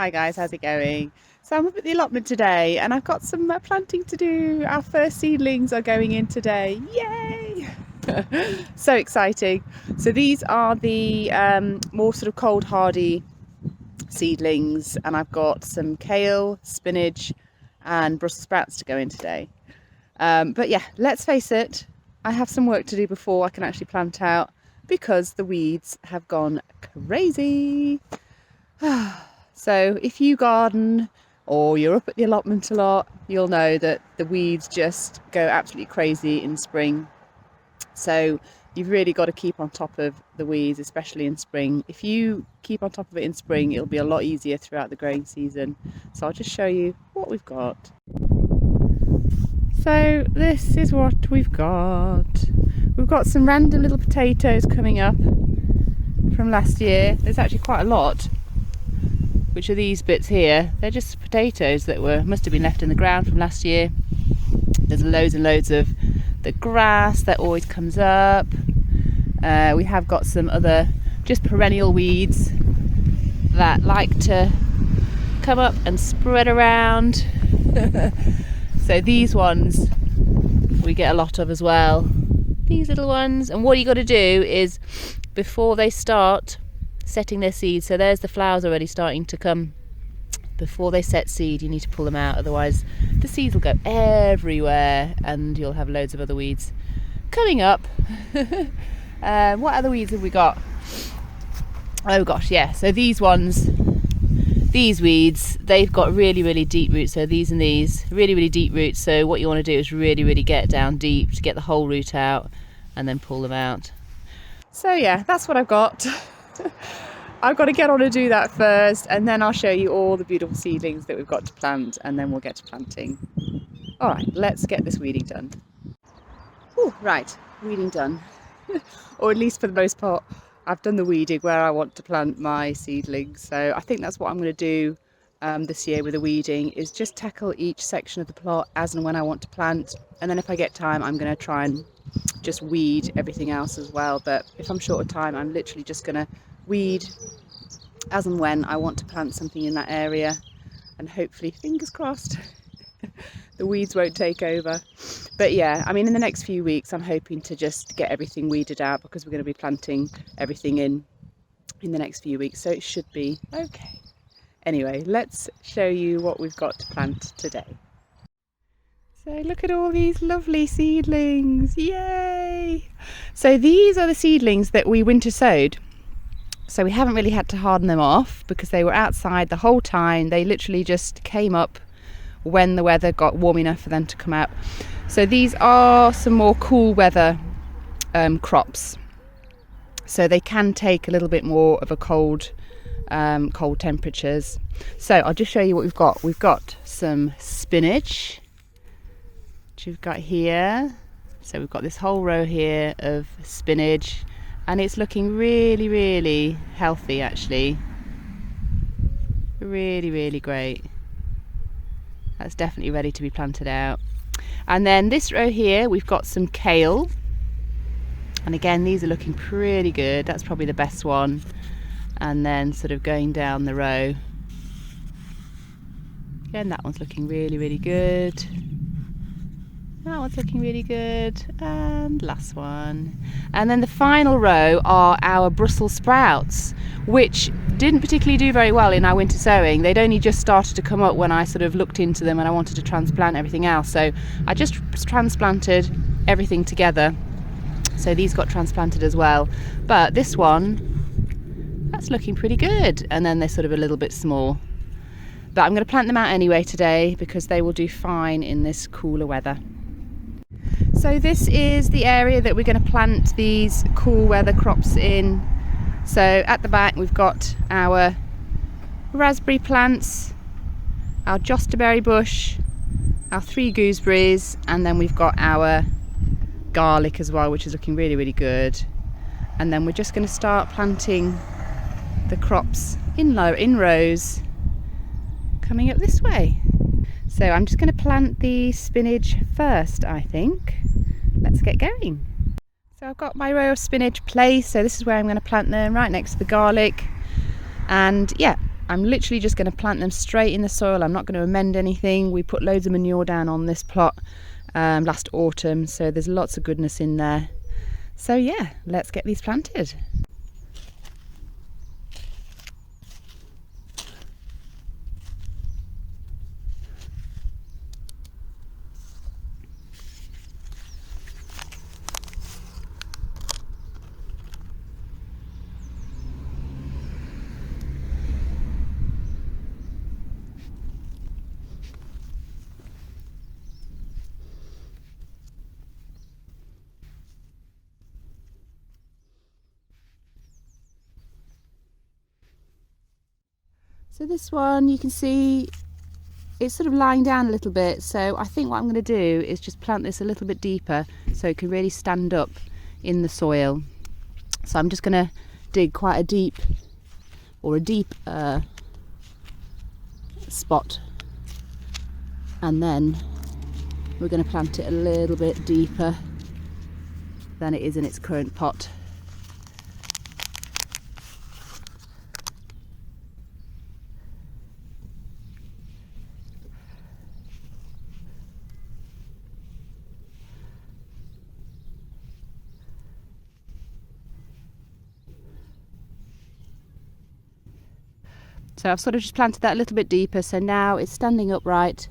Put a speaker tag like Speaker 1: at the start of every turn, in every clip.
Speaker 1: Hi guys, how's it going? So I'm up at the allotment today and I've got some planting to do. Our first seedlings are going in today. Yay! So exciting. So these are the more sort of cold hardy seedlings, and I've got some kale, spinach and Brussels sprouts to go in today. But yeah, let's face it, I have some work to do before I can actually plant out because the weeds have gone crazy. So if you garden or you're up at the allotment a lot, you'll know that the weeds just go absolutely crazy in spring. So you've really got to keep on top of the weeds, especially in spring. If you keep on top of it in spring, it'll be a lot easier throughout the growing season. So I'll just show you what we've got. So this is what we've got. We've got some random little potatoes coming up from last year. There's actually quite a lot, which are these bits here. They're just potatoes that must have been left in the ground from last year. There's loads and loads of the grass that always comes up. We have got some other just perennial weeds that like to come up and spread around. So these ones we get a lot of as well, these little ones. And what you got to do is, before they start setting their seeds, so there's the flowers already starting to come, before they set seed you need to pull them out, otherwise the seeds will go everywhere and you'll have loads of other weeds coming up. What other weeds have we got? Oh gosh, yeah, so these weeds, they've got really deep roots. So these and these, really deep roots. So what you want to do is really get down deep to get the whole root out and then pull them out. So yeah, that's what I've got. I've got to get on and do that first, and then I'll show you all the beautiful seedlings that we've got to plant, and then we'll get to planting. All right, let's get this weeding done. Ooh, right, weeding done. Or at least for the most part, I've done the weeding where I want to plant my seedlings. So I think that's what I'm going to do this year with the weeding, is just tackle each section of the plot as and when I want to plant. And then if I get time, I'm going to try and just weed everything else as well. But if I'm short of time, I'm literally just going to weed as and when I want to plant something in that area, and hopefully, fingers crossed, the weeds won't take over. But yeah, I mean, in the next few weeks I'm hoping to just get everything weeded out, because we're going to be planting everything in the next few weeks, so it should be okay. Anyway, let's show you what we've got to plant today. So look at all these lovely seedlings, yay! So these are the seedlings that we winter sowed. So we haven't really had to harden them off because they were outside the whole time. They literally just came up when the weather got warm enough for them to come out. So these are some more cool weather crops. So they can take a little bit more of a cold temperatures. So I'll just show you what we've got. We've got some spinach, which we've got here. So we've got this whole row here of spinach. And it's looking really healthy, actually. Really great. That's definitely ready to be planted out. And then this row here, we've got some kale. And again, these are looking pretty good. That's probably the best one. And then sort of going down the row. Again, that one's looking really good. That one's looking really good, and last one. And then the final row are our Brussels sprouts, which didn't particularly do very well in our winter sowing. They'd only just started to come up when I sort of looked into them and I wanted to transplant everything else. So I just transplanted everything together. So these got transplanted as well. But this one, that's looking pretty good. And then they're sort of a little bit small. But I'm going to plant them out anyway today because they will do fine in this cooler weather. So this is the area that we're going to plant these cool weather crops in. So at the back we've got our raspberry plants, our jostaberry bush, our 3 gooseberries, and then we've got our garlic as well, which is looking really good. And then we're just going to start planting the crops in rows coming up this way. So I'm just going to plant the spinach first, I think. Let's get going. So I've got my row of spinach placed, so this is where I'm going to plant them, right next to the garlic. And yeah, I'm literally just going to plant them straight in the soil. I'm not going to amend anything. We put loads of manure down on this plot last autumn, so there's lots of goodness in there. So yeah, let's get these planted. So this one, you can see it's sort of lying down a little bit, so I think what I'm going to do is just plant this a little bit deeper so it can really stand up in the soil. So I'm just going to dig quite a deep spot, and then we're going to plant it a little bit deeper than it is in its current pot. So I've sort of just planted that a little bit deeper, so now it's standing upright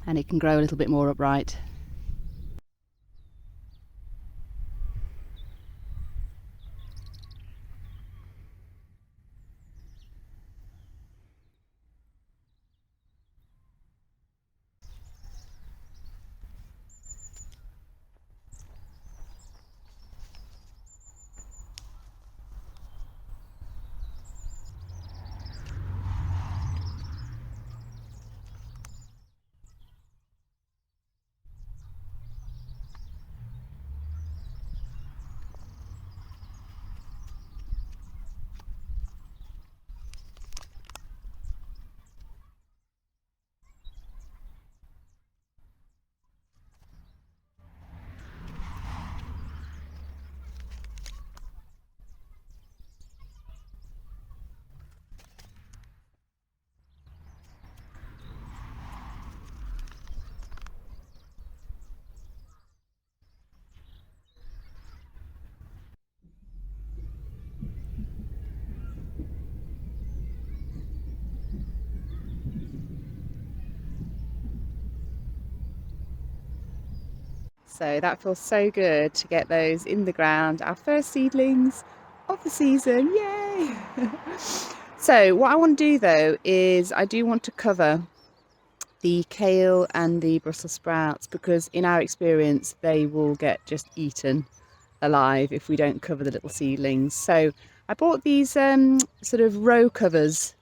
Speaker 1: and it can grow a little bit more upright. So that feels so good to get those in the ground, our first seedlings of the season, yay! So what I want to do though is I do want to cover the kale and the Brussels sprouts, because in our experience they will get just eaten alive if we don't cover the little seedlings. So I bought these sort of row covers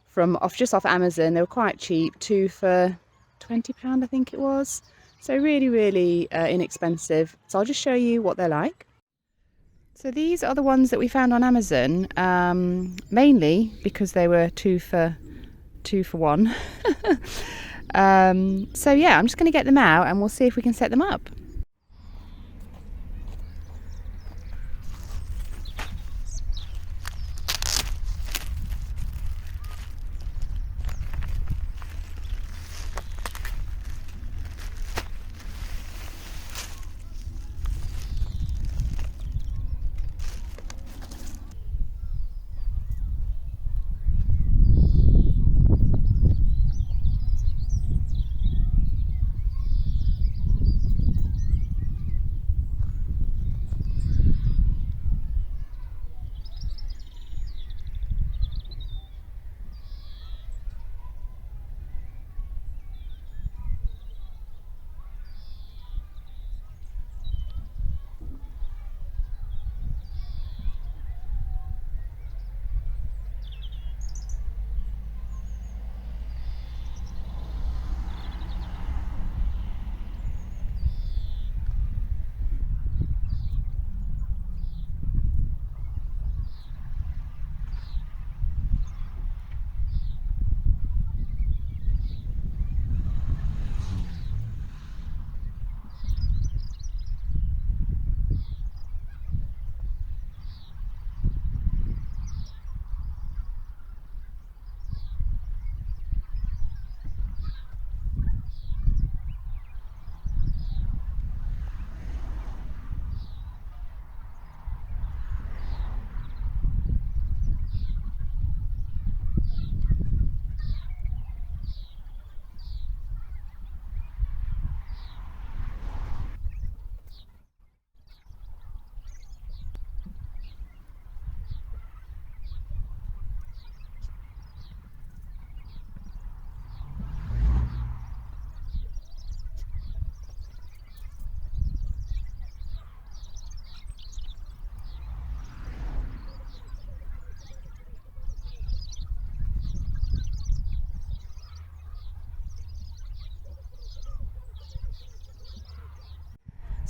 Speaker 1: from just off Amazon. They were quite cheap, 2 for £20 I think it was. So really inexpensive. So I'll just show you what they're like. So these are the ones that we found on Amazon, mainly because they were 2 for 1. So yeah, I'm just going to get them out and we'll see if we can set them up.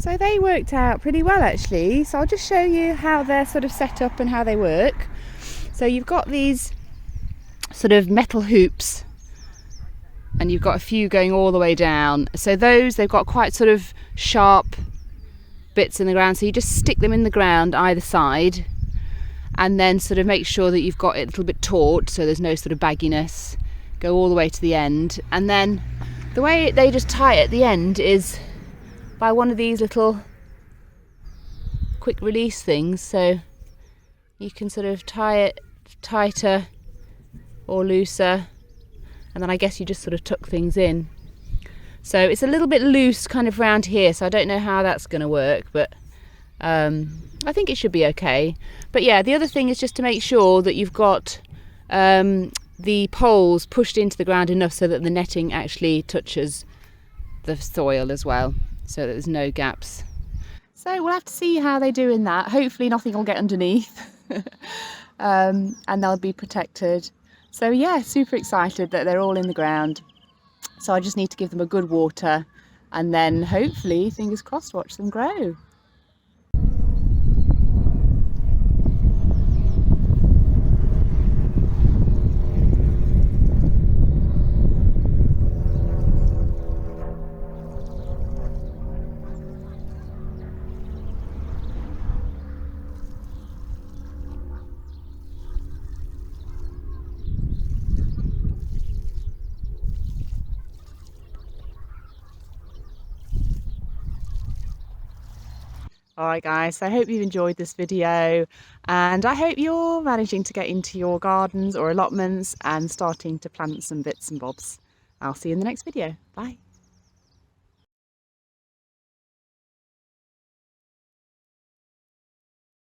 Speaker 1: So they worked out pretty well actually. So I'll just show you how they're sort of set up and how they work. So you've got these sort of metal hoops and you've got a few going all the way down. So those, they've got quite sort of sharp bits in the ground. So you just stick them in the ground either side and then sort of make sure that you've got it a little bit taut so there's no sort of bagginess. Go all the way to the end. And then the way they just tie it at the end is by one of these little quick release things. So you can sort of tie it tighter or looser. And then I guess you just sort of tuck things in. So it's a little bit loose kind of round here, so I don't know how that's going to work, but I think it should be okay. But yeah, the other thing is just to make sure that you've got the poles pushed into the ground enough so that the netting actually touches the soil as well, so that there's no gaps. So we'll have to see how they do in that. Hopefully nothing will get underneath and they'll be protected. So yeah, super excited that they're all in the ground. So I just need to give them a good water and then hopefully, fingers crossed, watch them grow. Alright guys, so I hope you've enjoyed this video and I hope you're managing to get into your gardens or allotments and starting to plant some bits and bobs. I'll see you in the next video. Bye.